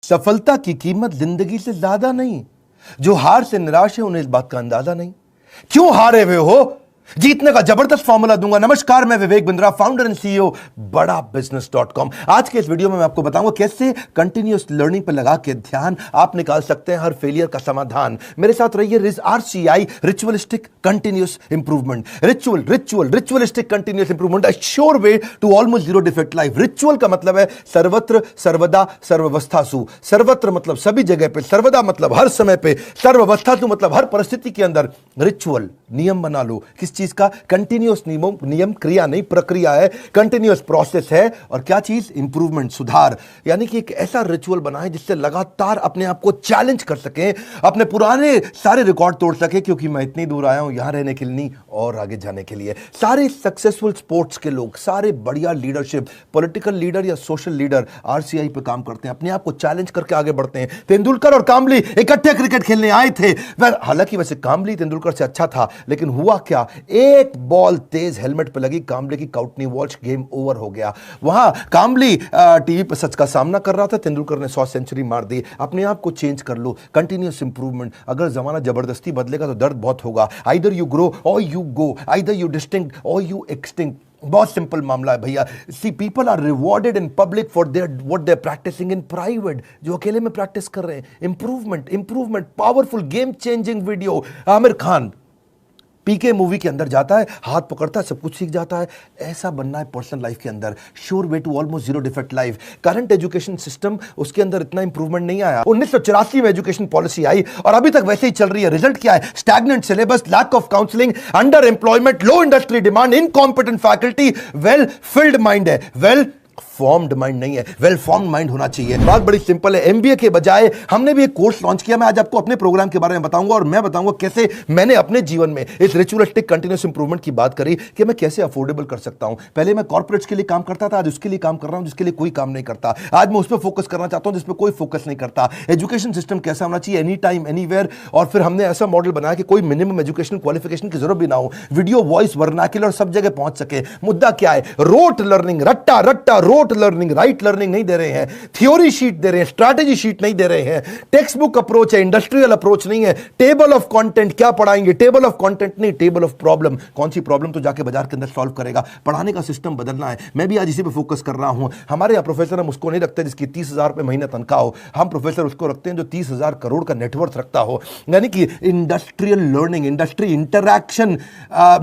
सफलता की कीमत जिंदगी से ज्यादा नहीं। जो हार से निराश है उन्हें इस बात का अंदाजा नहीं। क्यों हारे हुए हो? जीतने का जबरदस्त फॉर्मूला दूंगा। नमस्कार, मैं Vivek Bindra, founder and CEO बड़ा बिजनेस.com। आज के इस वीडियो में मैं आपको बताऊंगा कैसे कंटिन्यूअस लर्निंग पर लगा के ध्यान आप निकाल सकते हैं हर फेलियर का समाधान। मेरे साथ रहिए। RCI, ritualistic continuous improvement. Ritualistic continuous improvement, a sure way to almost zero defect life. Ritual का मतलब है सर्वत्र, सर्वदा, सर्वावस्थासु। सर्वत्र मतलब सभी जगह पे, सर्वदा मतलब हर समय पे, सर्वावस्थासु मतलब हर परिस्थिति के अंदर। रिचुअल नियम बना लो। किस चीज का? कंटिन्यूअस नियम, क्रिया नहीं प्रक्रिया है, कंटिन्यूअस प्रोसेस है। और क्या चीज? इंप्रूवमेंट, सुधार। यानी कि एक ऐसा रिचुअल बनाए जिससे लगातार अपने आप को चैलेंज कर सके, अपने पुराने सारे रिकॉर्ड तोड़ सके। क्योंकि मैं इतनी दूर आया हूं यहां रहने के लिए नहीं, और आगे जाने के लिए। सारे सक्सेसफुल स्पोर्ट्स के लोग, सारे बढ़िया लीडरशिप, पॉलिटिकल लीडर या सोशल लीडर RCI पे काम करते हैं, अपने आप को चैलेंज करके आगे बढ़ते हैं। तेंदुलकर और कामली इकट्ठे क्रिकेट खेलने आए थे। हालांकि वैसे कामली तेंदुलकर से अच्छा था, लेकिन हुआ क्या? एक बॉल तेज हेलमेट पे लगी, कामले की काउट नहीं वॉच, गेम ओवर हो गया। वहां कामली टीवी पर सच का सामना कर रहा था, तेंदुलकर ने 100 सेंचुरी मार दी। अपने आप को चेंज कर लो, कंटिन्यूअस इंप्रूवमेंट। अगर जमाना जबरदस्ती बदलेगा तो दर्द बहुत होगा। Either you grow or you go, either you distinct or you extinct. बहुत सिंपल मामला है भैया। See people are rewarded in public for their what they are practising in private. जो अकेले में प्रैक्टिस कर रहे हैं, improvement, powerful game changing video. Aamir Khan PK movie के अंदर जाता है, हाथ पकड़ता है, सब कुछ सीख जाता है। ऐसा बनना है पर्सनल लाइफ के अंदर। Sure way to almost zero defect life. Current education system, उसके अंदर इतना इंप्रूवमेंट नहीं आया। 1984 में एजुकेशन पॉलिसी आई और अभी तक वैसे ही चल रही है। रिजल्ट क्या है? Stagnant syllabus, lack of counselling, underemployment, low industry demand, incompetent faculty. Well filled mind है, वेल फॉर्म्ड माइंड नहीं है, वेल फॉर्म्ड माइंड होना चाहिए। बात बड़ी सिंपल है। MBA के बजाय हमने भी एक कोर्स लॉन्च किया। मैं आज आपको अपने प्रोग्राम के बारे में बताऊंगा और मैं बताऊंगा कैसे मैंने अपने जीवन में इस रिचुअलिस्टिक कंटिन्यूअस इंप्रूवमेंट की बात करी कि मैं कैसे अफोर्डेबल कर सकता हूं। पहले मैं कॉर्पोरेट्स के लिए काम करता था, आज उसके लिए काम कर रहा हूं जिसके लिए कोई काम नहीं करता। आज मैं उस पर फोकस करना चाहता हूं जिस पर कोई फोकस नहीं करता। एजुकेशन सिस्टम कैसा होना चाहिए? Any time anywhere. और फिर हमने ऐसा मॉडल बनाया कि कोई मिनिमम एजुकेशन क्वालिफिकेशन की जरूरत भी ना हो। वीडियो, वॉइस, वर्नाक्युलर सब जगह पहुंच सके। मुद्दा क्या है? रोट लर्निंग, रट्टा रोट लर्निंग, राइट लर्निंग नहीं दे रहे हैं। थ्योरी शीट दे रहे हैं, स्ट्रैटेजी शीट नहीं दे रहे हैं। टेक्स्ट बुक अप्रोच है, इंडस्ट्रियल अप्रोच नहीं है। टेबल ऑफ कंटेंट क्या पढ़ाएंगे? टेबल ऑफ कंटेंट नहीं, टेबल ऑफ प्रॉब्लम। कौन सी प्रॉब्लम तो जाके बाजार के अंदर सॉल्व करेगा। पढ़ाने का सिस्टम बदलना है। मैं भी आज इसी पे फोकस कर रहा हूं। हमारे यहाँ प्रोफेसर हम उसको नहीं रखते जिसकी 30,000 रुपए महीने तनख्वाह हो। हम प्रोफेसर उसको रखते हैं जो 30,000 करोड़ का नेटवर्थ रखता हो। यानी कि industrial learning, industry interaction.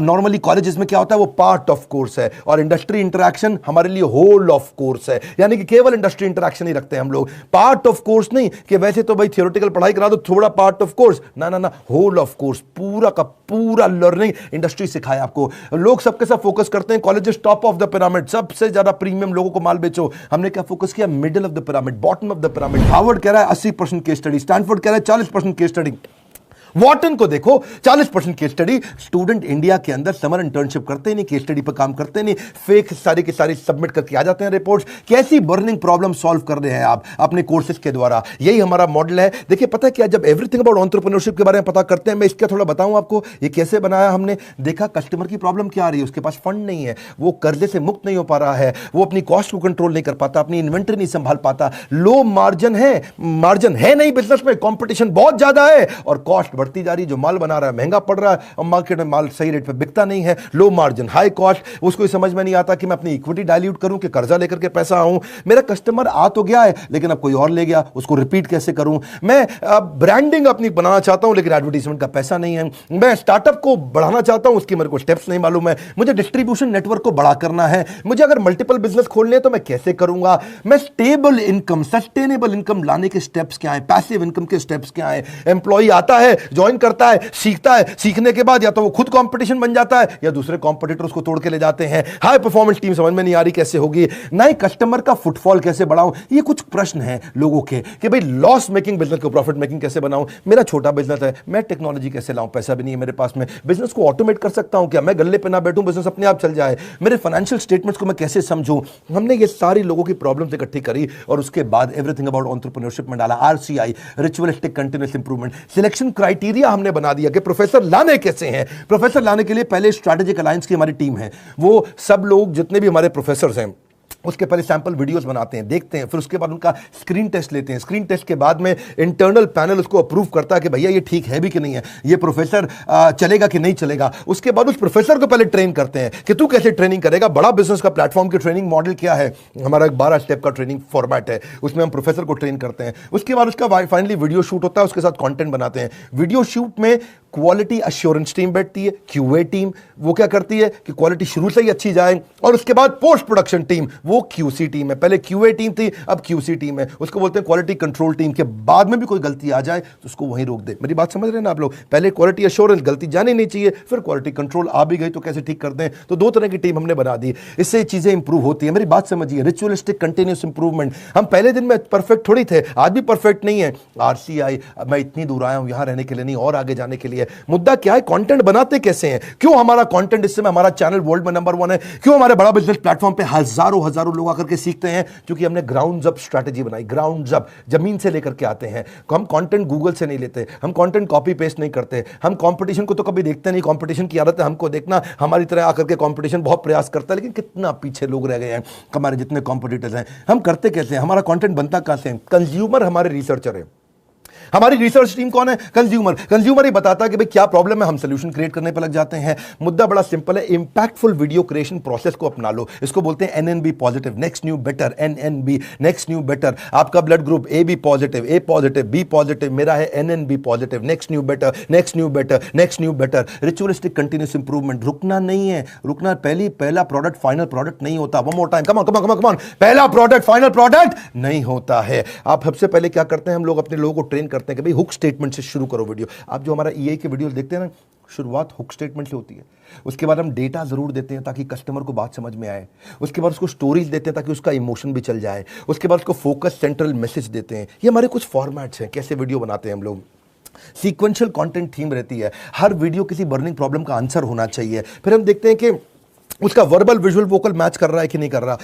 Normally colleges में क्या होता है? वो पार्ट ऑफ कोर्स है, और इंडस्ट्री इंटरैक्शन हमारे लिए होल ऑफ कोर्स है। यानी कि केवल इंडस्ट्री इंटरैक्शन ही रखते हैं हम लोग, पार्ट ऑफ कोर्स नहीं कि वैसे तो भाई थियोरेटिकल पढ़ाई करा दो, थोड़ा पार्ट ऑफ कोर्स। ना, होल ऑफ कोर्स, पूरा का पूरा लर्निंग इंडस्ट्री सिखाए आपको। लोग सबके सब फोकस करते हैं colleges top of the pyramid, सबसे ज्यादा प्रीमियम लोगों को माल बेचो। हमने क्या फोकस किया? Middle of the pyramid, bottom of the pyramid. Harvard कह रहा है 80% केस स्टडी, स्टैनफोर्ड कह रहा है 40% केस स्टडी। वॉटन को देखो 40% केस स्टडी। स्टूडेंट इंडिया के अंदर समर इंटर्नशिप करते नहीं, केस स्टडी पर काम करते नहीं, फेक सारी की सारी सबमिट करके आ जाते हैं रिपोर्ट्स। कैसी बर्निंग प्रॉब्लम सॉल्व कर रहे हैं आप अपने कोर्सेज के द्वारा? यही हमारा मॉडल है। देखिए पता है क्या, जब एवरीथिंग अबाउट एंटरप्रेन्योरशिप के बारे में पता करते हैं, मैं इसका थोड़ा बताऊं आपको ये कैसे बनाया हमने। देखा कस्टमर की प्रॉब्लम क्या आ रही है, उसके पास फंड नहीं है, वो कर्जे से मुक्त नहीं हो पा रहा है, वो अपनी कॉस्ट को कंट्रोल नहीं कर पाता, अपनी इन्वेंटरी नहीं संभाल पाता, लो मार्जिन है नहीं बिजनेस में, कॉम्पिटिशन बहुत ज्यादा है और कॉस्ट बढ़ती जा रही है। जो माल बना रहा है महंगा पड़ रहा है और मार्केट में माल सही रेट पे बिकता नहीं है। Low margin, high cost. उसको समझ में नहीं आता कि मैं अपनी इक्विटी डाइल्यूट करूं कि कर्जा लेकर के पैसा आऊं। मेरा कस्टमर आ तो गया है लेकिन अब कोई और ले गया, उसको रिपीट कैसे करूं। मैं ब्रांडिंग अपनी बनाना चाहता हूं लेकिन एडवर्टाइजमेंट का पैसा नहीं है। मैं स्टार्टअप को बढ़ाना चाहता हूं, उसकी मेरे को स्टेप्स नहीं मालूम है। मुझे डिस्ट्रीब्यूशन नेटवर्क को बड़ा करना है। मुझे अगर मल्टीपल बिजनेस खोलने हैं तो मैं कैसे करूंगा। मैं स्टेबल इनकम, सस्टेनेबल इनकम लाने के स्टेप्स क्या है, पैसिव इनकम के स्टेप्स क्या है। एम्प्लॉय आता है, ज्वाइन करता है, सीखता है, सीखने के बाद या तो वो खुद कंपटीशन बन जाता है या दूसरे कंपटीटर उसको तोड़ के ले जाते हैं। हाई परफॉर्मेंस टीम समझ में नहीं आ रही कैसे होगी। नए कस्टमर का फुटफॉल कैसे बढ़ाऊं, ये कुछ प्रश्न हैं लोगों के कि भाई लॉस मेकिंग बिजनेस को प्रॉफिट मेकिंग कैसे बनाऊं। मेरा छोटा बिजनेस है, मैं टेक्नोलॉजी कैसे लाऊं, पैसा भी नहीं है मेरे पास में। बिजनेस को ऑटोमेट कर सकता हूं क्या, मैं गल्ले पे ना बैठूं, बिजनेस अपने आप चल जाए। मेरे फाइनेंशियल स्टेटमेंट्स को मैं कैसे समझूं। हमने ये सारी लोगों की प्रॉब्लम्स इकट्ठी करी और उसके बाद एवरीथिंग अबाउट एंटरप्रेन्योरशिप में डाला। RCI, ritualistic continuous improvement. Selection criteria हमने बना दिया कि प्रोफेसर लाने कैसे हैं। प्रोफेसर लाने के लिए पहले स्ट्रैटेजिक अलायंस की हमारी टीम है। वो सब लोग जितने भी हमारे प्रोफेसर हैं उसके पहले सैंपल वीडियोस बनाते हैं, देखते हैं, फिर उसके बाद उनका स्क्रीन टेस्ट लेते हैं। स्क्रीन टेस्ट के बाद में इंटरनल पैनल उसको अप्रूव करता है कि भैया ये ठीक है भी कि नहीं है, ये प्रोफेसर चलेगा कि नहीं चलेगा। उसके बाद उस प्रोफेसर को पहले ट्रेन करते हैं कि तू कैसे ट्रेनिंग करेगा। बड़ा बिजनेस का प्लेटफॉर्म की ट्रेनिंग मॉडल क्या है, हमारा एक 12 स्टेप का ट्रेनिंग फॉर्मेट है, उसमें हम प्रोफेसर को ट्रेन करते हैं। उसके बाद उसका फाइनली वीडियो शूट होता है, उसके साथ कंटेंट बनाते हैं। वीडियो शूट में क्वालिटी अश्योरेंस टीम बैठती है, क्यूए टीम, वो क्या करती है कि क्वालिटी शुरू से ही अच्छी जाए, और उसके बाद पोस्ट प्रोडक्शन टीम, वो क्यूसी टीम है। पहले क्यूए टीम थी, अब क्यूसी टीम है, उसको बोलते हैं क्वालिटी कंट्रोल टीम। के बाद में भी कोई गलती आ जाए तो उसको वहीं रोक दे। मेरी बात समझ रहे हैं ना आप लोग? पहले क्वालिटी अश्योरेंस, गलती जानी नहीं चाहिए, फिर क्वालिटी कंट्रोल आ भी गई तो कैसे ठीक करते हैं। तो 2 तरह की टीम हमने बना दी, इससे चीजें इंप्रूव होती है। मेरी बात समझिए, रिचुअलिस्टिक कंटिन्यूस इंप्रूवमेंट। हम पहले दिन में परफेक्ट थोड़ी थे, आज भी परफेक्ट नहीं है। आरसीआई, मैं इतनी दूर आया हूं यहां रहने के लिए नहीं, और आगे जाने के लिए। मुद्दा क्या है, कंटेंट बनाते कैसे हैं? क्यों हमारा कंटेंट, इससे हमारा चैनल वर्ल्ड में नंबर 1 है? क्यों हमारे बड़ा बिजनेस प्लेटफॉर्म पे हजारों लोग आकर के सीखते हैं? क्योंकि हमने ग्राउंड अप स्ट्रेटजी बनाई, ग्राउंड अप, जमीन से लेकर के आते हैं। हम कंटेंट गूगल से नहीं लेते, हम कंटेंट कॉपी पेस्ट नहीं करते, हम कंपटीशन को तो कभी देखते नहीं। कंपटीशन की आदत है हमको देखना, हमारी तरह आकर के कंपटीशन बहुत प्रयास करता है, लेकिन कितना पीछे लोग रह गए हैं हमारे जितने कॉम्पिटिटर्स हैं। हम करते कैसे हैं, हमारा कंटेंट बनता कहां से? कंज्यूमर हमारे रिसर्चर है। हमारी रिसर्च टीम कौन है? कंज्यूमर। कंज्यूमर ही बताता है कि भाई क्या प्रॉब्लम है, हम सोल्यूशन क्रिएट करने पर लग जाते हैं। मुद्दा बड़ा सिंपल है, इंपैक्टफुल वीडियो क्रिएशन प्रोसेस को अपना लो। इसको बोलते हैं NNB positive, next new better, NNB, next new better. आपका blood group A B positive, A positive, B positive, मेरा है NNB positive, next new better, next new better, next new better. Ritualistic continuous improvement, रुकना नहीं है, रुकना। पहला product final product नहीं होता। One more time, come on come on come on come on, पहला प्रोडक्ट फाइनल प्रोडक्ट नहीं होता है। आप सबसे पहले क्या करते हैं, हम लोग अपने लोगों को ट्रेन करते हैं कि भाई हुक स्टेटमेंट से शुरू करो वीडियो। आप जो हमारा ईआई के वीडियो देखते हैं ना, शुरुआत हुक स्टेटमेंट से होती है। उसके बाद हम डेटा जरूर देते हैं ताकि कस्टमर को बात समझ में आए। उसके बाद उसको स्टोरीज देते हैं ताकि उसका इमोशन भी चल जाए। उसके बाद उसको फोकस सेंट्रल मैसेज देते हैं। ये हमारे कुछ फॉर्मेट्स हैं कैसे वीडियो बनाते हैं हम लोग। सीक्वेंशियल कंटेंट थीम रहती है, हर वीडियो किसी बर्निंग प्रॉब्लम का आंसर होना चाहिए। फिर हम देखते हैं कि उसका वर्बल विजुअल वोकल मैच कर रहा है कि नहीं कर रहा,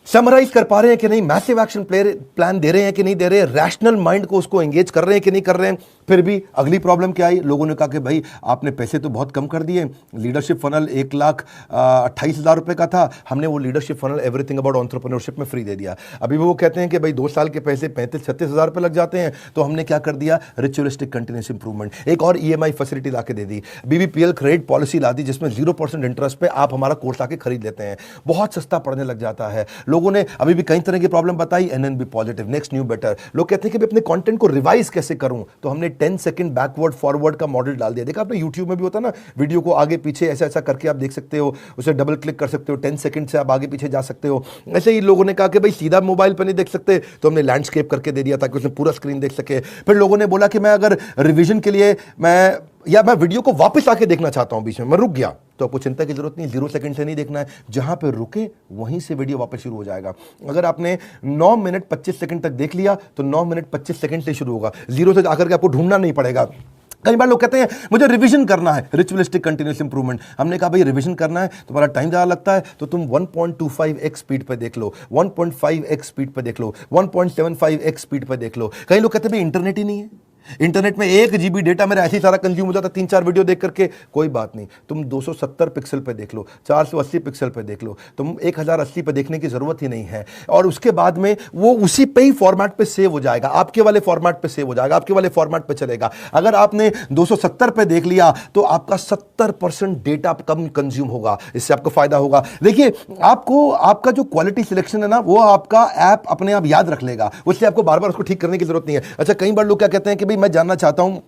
समराइज कर पा रहे हैं कि नहीं, मैसिव एक्शन प्लान दे रहे हैं कि नहीं दे रहे, रैशनल माइंड को उसको एंगेज कर रहे हैं कि नहीं कर रहे हैं। फिर भी अगली प्रॉब्लम क्या आई, लोगों ने कहा कि भाई आपने पैसे तो बहुत कम कर दिए, लीडरशिप फनल 1,28,000 रुपए का था, हमने वो leadership funnel everything about entrepreneurship में फ्री दे दिया। अभी वो कहते हैं कि भाई 2 साल के पैसे 35-36,000 रुपए लग जाते हैं। तो हमने क्या कर दिया, रिचुअलिस्टिक कंटिन्यूस इंप्रूवमेंट, एक और ईएमआई फैसिलिटी ला के दे दी, बीबीपीएल क्रेडिट पॉलिसी ला दी, जिसमें 0% इंटरेस्ट पे आप हमारा कोर्स आके खरीद लेते हैं। बहुत सस्ता पड़ने लग जाता है। लोगों ने अभी भी कई तरह की प्रॉब्लम बताई, NNB positive, next new better. लोग कहते हैं कि अपने कंटेंट को रिवाइज कैसे करूं, तो हमने 10 सेकंड बैकवर्ड फॉरवर्ड का मॉडल डाल दिया। देखा आपने यूट्यूब में भी होता ना, वीडियो को आगे पीछे ऐसा ऐसा करके आप देख सकते हो, उसे डबल क्लिक कर सकते हो, 10 सेकंड से आप आगे पीछे जा सकते हो। ऐसे ही लोगों ने कहा कि भाई सीधा मोबाइल पर नहीं देख सकते, तो हमने लैंडस्केप करके दे दिया ताकि उसमें पूरा स्क्रीन देख सके। फिर लोगों ने बोला कि मैं अगर रिवीजन के लिए मैं वीडियो को वापस आके देखना चाहता हूं, बीच में मैं रुक गया, तो आपको चिंता की जरूरत नहीं, 0 सेकंड से नहीं देखना है, जहां पे रुके वहीं से वीडियो वापस शुरू हो जाएगा। अगर आपने 9 मिनट 25 सेकंड तक देख लिया तो 9 मिनट 25 सेकंड से शुरू होगा, 0 से आकर के आपको ढूंढना नहीं पड़ेगा। कई बार लोग कहते हैं मुझे रिवीजन करना है, रिचुअलिस्टिक कंटिन्यूस इंप्रूवमेंट। हमने कहा भाई रिवीजन करना है, तुम्हारा टाइम ज़्यादा लगता है तो तुम 1.25x स्पीड पे देख लो, 1.5x स्पीड पे देख लो, 1.75x स्पीड पे देख लो। कई लोग कहते हैं भाई इंटरनेट ही नहीं है, इंटरनेट में 1 GB डेटा मेरा ऐसे ही सारा कंज्यूम हो जाता, 3-4 वीडियो देख करके। कोई बात नहीं, तुम 270 पिक्सल पे देख लो, 480 पिक्सल पे देख लो, तुम 1080 पे देखने की जरूरत ही नहीं है। और उसके बाद में वो उसी पे ही फॉर्मेट पे सेव हो जाएगा, आपके वाले फॉर्मेट पे सेव हो जाएगा, आपके वाले फॉर्मेट पे चलेगा। अगर आपने 270 पे देख लिया तो आपका 70% डेटा कम कंज्यूम होगा, इससे आपको फायदा होगा। देखिए आपको आपका जो क्वालिटी सिलेक्शन है ना, वो आपका ऐप अपने आप याद रख लेगा, उससे आपको बार बार उसको ठीक करने की जरूरत नहीं है। अच्छा, कई बार लोग क्या कहते हैं कि मैं जानना चाहता हूं,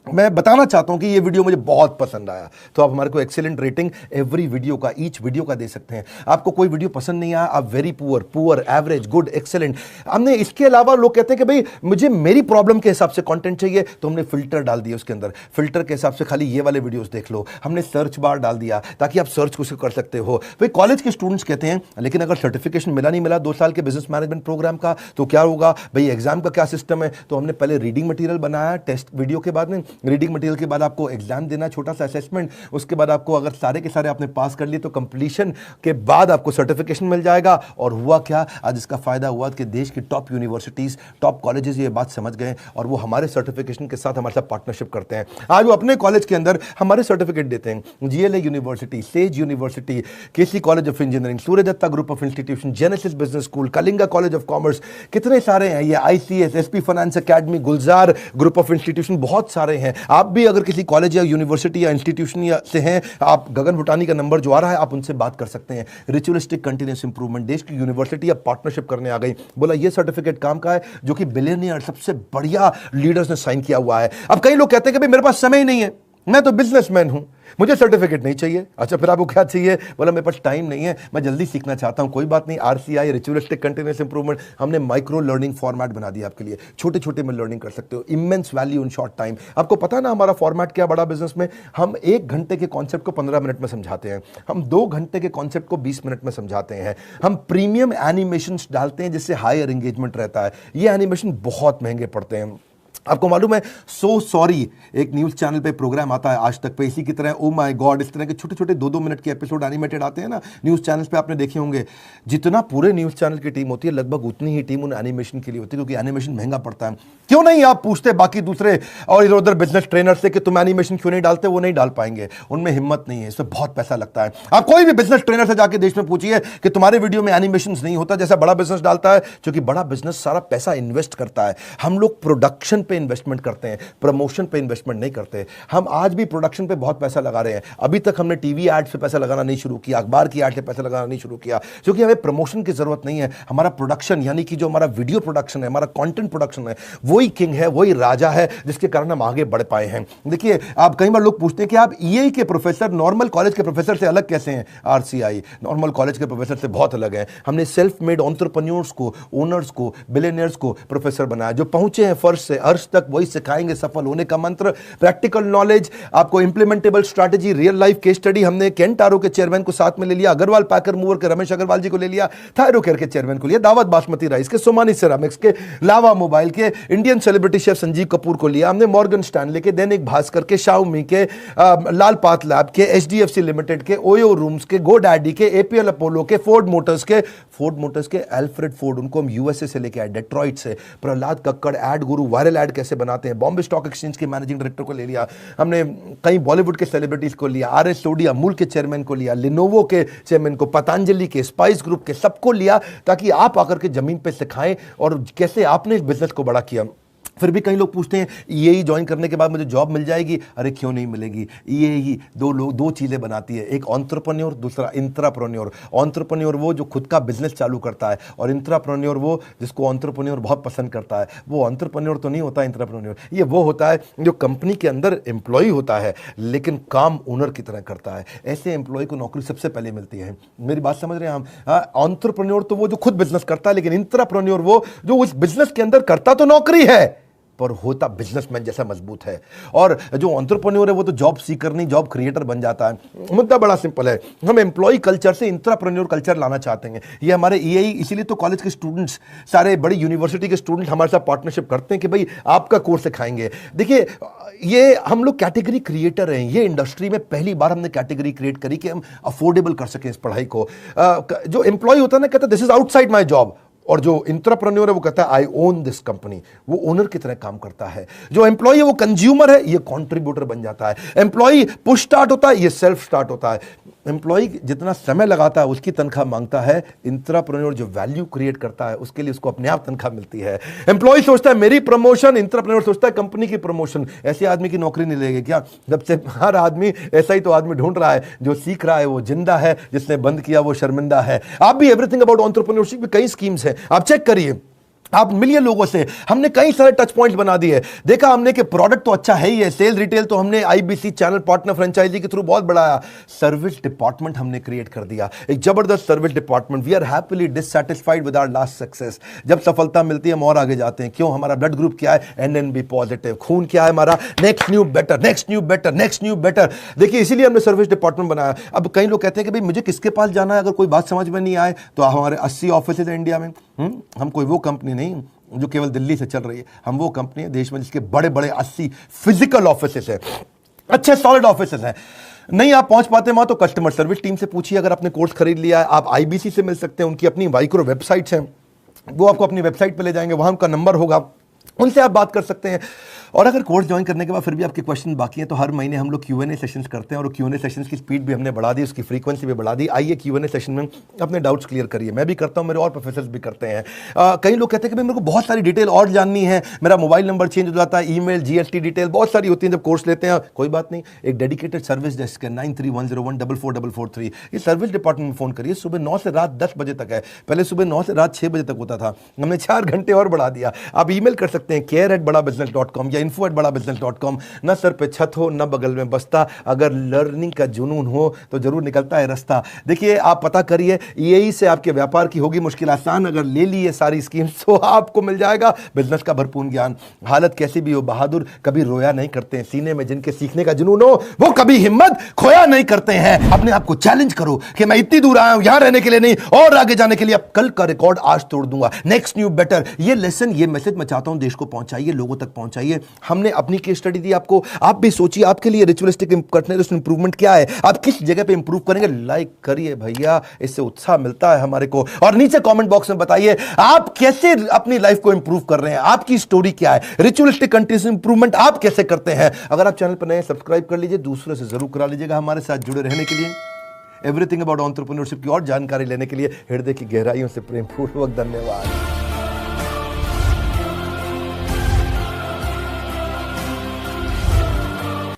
मैं बताना चाहता हूं कि ये वीडियो मुझे बहुत पसंद आया, तो आप हमारे को एक्सीलेंट रेटिंग एवरी वीडियो का, ईच वीडियो का दे सकते हैं। आपको कोई वीडियो पसंद नहीं आया, आप very poor, average, good, excellent. हमने इसके अलावा लोग कहते हैं कि भाई मुझे मेरी प्रॉब्लम के हिसाब से कंटेंट चाहिए, तो हमने फिल्टर डाल दिया उसके अंदर, फिल्टर के हिसाब से खाली ये वाले वीडियोस देख लो। हमने सर्च बार डाल दिया ताकि आप सर्च कुछ कर सकते हो। भाई कॉलेज के स्टूडेंट्स कहते हैं लेकिन अगर सर्टिफिकेशन मिला नहीं मिला 2 साल के बिजनेस मैनेजमेंट प्रोग्राम का, तो क्या होगा भाई, एग्जाम का क्या सिस्टम है। तो हमने पहले रीडिंग मटेरियल बनाया टेस्ट वीडियो के बाद में, रीडिंग मटेरियल के बाद आपको एग्जाम देना, छोटा सा असेसमेंट, उसके बाद आपको अगर सारे के सारे आपने पास कर लिए तो कंप्लीशन के बाद आपको सर्टिफिकेशन मिल जाएगा। और हुआ क्या, आज इसका फायदा हुआ कि देश की टॉप यूनिवर्सिटीज, टॉप कॉलेजेस ये बात समझ गए और वो हमारे सर्टिफिकेशन के साथ हमारे साथ पार्टनरशिप करते हैं। आज वो अपने कॉलेज के अंदर हमारे सर्टिफिकेट देते हैं। GLA university, Sage university, KC college of engineering, Surya Datta group of institution, Genesis business school, Kalinga college of commerce, कितने सारे हैं ये, ICS, SP finance academy, Gulzar group of institution, बहुत सारे हैं। आप भी अगर किसी कॉलेज या यूनिवर्सिटी या इंस्टीट्यूशन से हैं, आप गगन भुटानी का नंबर जो आ रहा है आप उनसे बात कर सकते हैं। रिचुअलिस्टिक कंटिन्यूअस इंप्रूवमेंट, देश की यूनिवर्सिटी अब पार्टनरशिप करने आ गई। बोला ये सर्टिफिकेट काम का है जो कि बिलियनियर सबसे बढ़िया लीडर्स ने साइन किया हुआ है। अब कई लोग कहते हैं कि भाई मेरे पास समय ही नहीं है, मैं तो बिजनेसमैन हूं, मुझे सर्टिफिकेट नहीं चाहिए। अच्छा फिर आपको क्या चाहिए? बोला मेरे पास टाइम नहीं है, मैं जल्दी सीखना चाहता हूं। कोई बात नहीं, आरसीआई, रिचुअलिस्टिक कंटिन्यूअस इंप्रूवमेंट, हमने माइक्रो लर्निंग फॉर्मेट बना दिया आपके लिए। छोटे छोटे में लर्निंग कर सकते हो, immense value in short time. आपको पता ना हमारा फॉर्मेट क्या बड़ा बिजनेस में, हम 1 घंटे के कॉन्सेप्ट को 15 मिनट में समझाते हैं, हम 2 घंटे के कॉन्सेप्ट को 20 मिनट में समझाते हैं, हम प्रीमियम एनिमेशन डालते हैं जिससे हायर एंगेजमेंट रहता है। ये एनिमेशन बहुत महंगे पड़ते हैं। आपको मालूम है, सो सॉरी एक न्यूज चैनल पे प्रोग्राम आता है आज तक पे, इसी की तरह ओ माय गॉड, इस तरह के छोटे छोटे 2-2 मिनट के एपिसोड एनिमेटेड आते हैं ना न्यूज चैनल्स पे, आपने देखे होंगे। जितना पूरे न्यूज चैनल की टीम होती है लगभग उतनी ही टीम उन एनिमेशन के लिए होती है, क्योंकि एनिमेशन महंगा पड़ता है। क्यों नहीं आप पूछते बाकी दूसरे और इधर उधर बिजनेस ट्रेनर से कि तुम एनिमेशन क्यों नहीं डालते? वो नहीं डाल पाएंगे, उनमें हिम्मत नहीं है, इसमें बहुत पैसा लगता है। आप कोई भी बिजनेस ट्रेनर से जाके देश में पूछिए कि तुम्हारे वीडियो में एनिमेशन नहीं होता जैसा बड़ा बिजनेस डालता है, क्योंकि बड़ा बिजनेस सारा पैसा इन्वेस्ट करता है। हम लोग प्रोडक्शन पे इन्वेस्टमेंट करते हैं, प्रमोशन पे इन्वेस्टमेंट नहीं करते। हम आज भी प्रोडक्शन पे बहुत पैसा लगा रहे हैं। अभी तक हमने टीवी एड से पैसा लगाना नहीं शुरू किया, अखबार की एड से पैसा लगाना नहीं शुरू किया, क्योंकि हमें प्रमोशन की जरूरत नहीं है। हमारा प्रोडक्शन यानी कि जो हमारा वीडियो प्रोडक्शन है, हमारा कंटेंट प्रोडक्शन है, वही किंग है, वही राजा है, जिसके कारण हम आगे बढ़ पाए हैं। देखिए, आप कई बार लोग पूछते हैं कि आप ईए के प्रोफेसर नॉर्मल कॉलेज के प्रोफेसर से अलग कैसे हैं? आरसीआई नॉर्मल कॉलेज के प्रोफेसर से बहुत अलग है। हमने सेल्फ मेड एंटरप्रेन्योर्स को, ओनर्स को, बिलियनियर्स को प्रोफेसर बनाया, जो पहुंचे हैं फर्श से अर्श तक, वही सिखाएंगे सफल होने का मंत्र। प्रैक्टिकल नॉलेज, आपको implementable strategy, real life case study. हमने केंटारो के चेयरमैन को साथ में ले लिया, अग्रवाल पैकर मूवर के रमेश अग्रवाल जी को ले लिया, थायरोकेयर के चेयरमैन को लिया, दावत बासमती राइस के, सोमानी सिरामिक्स के, लावा मोबाइल के, Indian celebrity chef Sanjeev Kapoor को लिया हमने, मॉर्गन स्टैनले के, दैनिक भास्कर के, शाओमी के, लाल पात लैब के, एचडीएफसी लिमिटेड के, ओयो रूम्स के, गो डैडी के, एपीएल अपोलो के, फोर्ड मोटर्स के एल्फ्रेड फोर्ड, उनको हम यूएसए से लेके आए, डेट्रॉइट से। प्रहलाद कक्कड़, एड गुरु, वायरल एड कैसे बनाते हैं, बॉम्बे स्टॉक एक्सचेंज के मैनेजिंग डायरेक्टर को ले लिया हमने, कई बॉलीवुड के सेलिब्रिटीज को लिया, आरएस सोडी अमूल के चेयरमैन को लिया, लिनोवो के चेयरमैन को, पतंजलि के, स्पाइस ग्रुप के, सबको लिया ताकि आप आकर के जमीन पे सिखाएं और कैसे आपने इस बिजनेस को बड़ा किया। फिर भी कई लोग पूछते हैं ईएई ज्वाइन करने के बाद मुझे जॉब मिल जाएगी? अरे क्यों नहीं मिलेगी। ईएई दो चीज़ें बनाती है, एक एंटरप्रेन्योर, दूसरा इंट्राप्रेन्योर। एंटरप्रेन्योर वो जो खुद का बिजनेस चालू करता है, और इंट्राप्रेन्योर वो जिसको एंटरप्रेन्योर बहुत पसंद करता है। वो एंटरप्रेन्योर तो नहीं होता इंट्राप्रेन्योर, ये वो होता है जो कंपनी के अंदर एम्प्लॉय होता है लेकिन काम ओनर की तरह करता है। ऐसे एम्प्लॉय को नौकरी सबसे पहले मिलती है। मेरी बात समझ रहे हैं हम? एंटरप्रेन्योर तो वो जो खुद बिजनेस करता है, लेकिन इंट्राप्रेन्योर वो जो उस बिजनेस के अंदर करता तो नौकरी है पर होता बिजनेसमैन जैसा मजबूत है। और जो एंटरप्रेन्योर है वो तो जॉब सीकर नहीं, जॉब क्रिएटर बन जाता है। मुद्दा बड़ा सिंपल है, हम एम्प्लॉय कल्चर से इंट्राप्रेन्योर कल्चर लाना चाहते हैं। ये हमारे ईएई, इसीलिए तो कॉलेज के स्टूडेंट्स, सारे बड़ी यूनिवर्सिटी के स्टूडेंट हमारे साथ पार्टनरशिप करते हैं कि भाई आपका कोर्स सिखाएंगे। देखिए, ये हम लोग कैटेगरी क्रिएटर हैं। ये इंडस्ट्री में पहली बार हमने कैटेगरी क्रिएट करी कि हम अफोर्डेबल कर सकें इस पढ़ाई को। जो एम्प्लॉय होता है ना, कहता है this is outside my job, और जो इंट्राप्रेन्योर है वो कहता है आई ओन दिस कंपनी, वो ओनर की तरह काम करता है। जो एम्प्लॉय है वो कंज्यूमर है, ये कंट्रीब्यूटर बन जाता है। एम्प्लॉय पुश स्टार्ट होता है, ये सेल्फ स्टार्ट होता है। एम्प्लॉय जितना समय लगाता है उसकी तनख्वाह मांगता है, इंट्राप्रेन्योर जो वैल्यू क्रिएट करता है उसके लिए उसको अपने आप तनख्वाह मिलती है। एम्प्लॉय सोचता है मेरी प्रमोशन, इंट्राप्रेन्योर सोचता है कंपनी की प्रमोशन। ऐसे आदमी की नौकरी नहीं लगेगी क्या? जब से हर आदमी ऐसा ही तो आदमी ढूंढ रहा है, जो सीख रहा है वो जिंदा है, जिसने बंद किया वो शर्मिंदा है। आप भी एवरीथिंग अबाउट एंटरप्रेन्योरशिप में कई स्कीम्स हैं, आप चेक करिए। आप मिलिए लोगों से, हमने कई सारे टच पॉइंट्स बना दिए। देखा हमने कि प्रोडक्ट तो अच्छा है ही है, सेल रिटेल तो हमने आईबीसी चैनल पार्टनर फ्रेंचाइजी के थ्रू बहुत बढ़ाया। सर्विस डिपार्टमेंट हमने क्रिएट कर दिया, एक जबरदस्त service department. We are happily dissatisfied with our last success. जब सफलता मिलती है हम और आगे जाते हैं। क्यों? हमारा ब्लड ग्रुप क्या है? NNB positive. खून क्या है हमारा? Next new better, next new better, next new better. देखिए, इसीलिए हमने सर्विस डिपार्टमेंट बनाया। अब कई लोग कहते हैं कि भाई मुझे किसके पास जाना है अगर कोई बात समझ में नहीं आए? तो हमारे 80 ऑफिस है इंडिया में। हम कोई वो कंपनी नहीं जो केवल दिल्ली से चल रही है। हम वो कंपनी है देश में जिसके बड़े बड़े 80 फिजिकल ऑफिसेस हैं, अच्छे सॉलिड ऑफिसेस हैं। नहीं आप पहुंच पाते वहां तो कस्टमर सर्विस टीम से पूछिए। अगर आपने कोर्स खरीद लिया है, आप आईबीसी से मिल सकते हैं, उनकी अपनी माइक्रो वेबसाइट्स हैं, वो आपको अपनी वेबसाइट पे ले जाएंगे, वहां उनका नंबर होगा, उनसे आप बात कर सकते हैं। और अगर कोर्स ज्वाइन करने के बाद फिर भी आपके क्वेश्चन बाकी हैं तो हर महीने हम लोग Q&A सेशंस करते हैं, और Q&A सेशंस की स्पीड भी हमने बढ़ा दी, उसकी फ्रीक्वेंसी भी बढ़ा दी। आइए Q&A सेशन में अपने डाउट्स क्लियर करिए। मैं भी करता हूं, मेरे और प्रोफेसर्स भी करते हैं। कई लोग कहते हैं कि भाई मेरे को बहुत सारी डिटेल और जाननी है, मेरा मोबाइल नंबर चेंज हो जाता है, ईमेल, GST डिटेल बहुत सारी होती है जब कोर्स लेते हैं। कोई बात नहीं, एक डेडिकेटेड सर्विस डेस्क है 9310144443। ये सर्विस डिपार्टमेंट में फोन करिए। सुबह 9 से रात 10 बजे तक है, पहले सुबह 9 से रात 6 बजे तक होता था, हमने 4 घंटे और बढ़ा दिया। आप ईमेल कर सकते हैं care@badabusiness.com या info@badabusiness.com। न सर पे छत हो न बगल में बस्ता, अगर लर्निंग का जुनून हो तो जरूर निकलता है रास्ता। देखिए आप पता करिए, यही से आपके व्यापार की होगी मुश्किल आसान। अगर ले ली ये सारी स्कीम्स तो आपको मिल जाएगा बिजनेस का भरपूर ज्ञान। हालत कैसी भी हो, बहादुर कभी रोया नहीं करते हैं, सीने में जिनके सीखने का जुनून हो वो कभी हिम्मत खोया नहीं करते हैं। अपने आप को चैलेंज करो कि मैं इतनी दूर आया हूं यहां रहने के लिए नहीं, और आगे जाने के लिए। अब कल का रिकॉर्ड आज तोड़ दूंगा, नेक्स्ट न्यू बेटर। ये लेसन, ये मैसेज मैं चाहता हूं देश को पहुंचाइए, लोगों तक पहुंचाइए। हमने अपनी केस स्टडी दी आपको, आप भी सोचिए आपके लिए रिचुअलिस्टिक कंटिन्यूअस इंप्रूवमेंट क्या है, आप किस जगह पे इंप्रूव करेंगे। लाइक करिए भैया, इससे उत्साह मिलता है हमारे को। और नीचे कमेंट बॉक्स में बताइए आप कैसे अपनी लाइफ को इंप्रूव कर रहे हैं, आपकी स्टोरी क्या है, रिचुअलिस्टिक कंटिन्यूअस इंप्रूवमेंट आप कैसे करते हैं। अगर आप चैनल पर नए, सब्सक्राइब कर लीजिए, दूसरों से जरूर करा लीजिएगा। हमारे साथ जुड़े रहने के लिए, एवरीथिंग अबाउट एंटरप्रेन्योरशिप की और जानकारी लेने के लिए हृदय की गहराइयों से प्रेमपूर्वक धन्यवाद।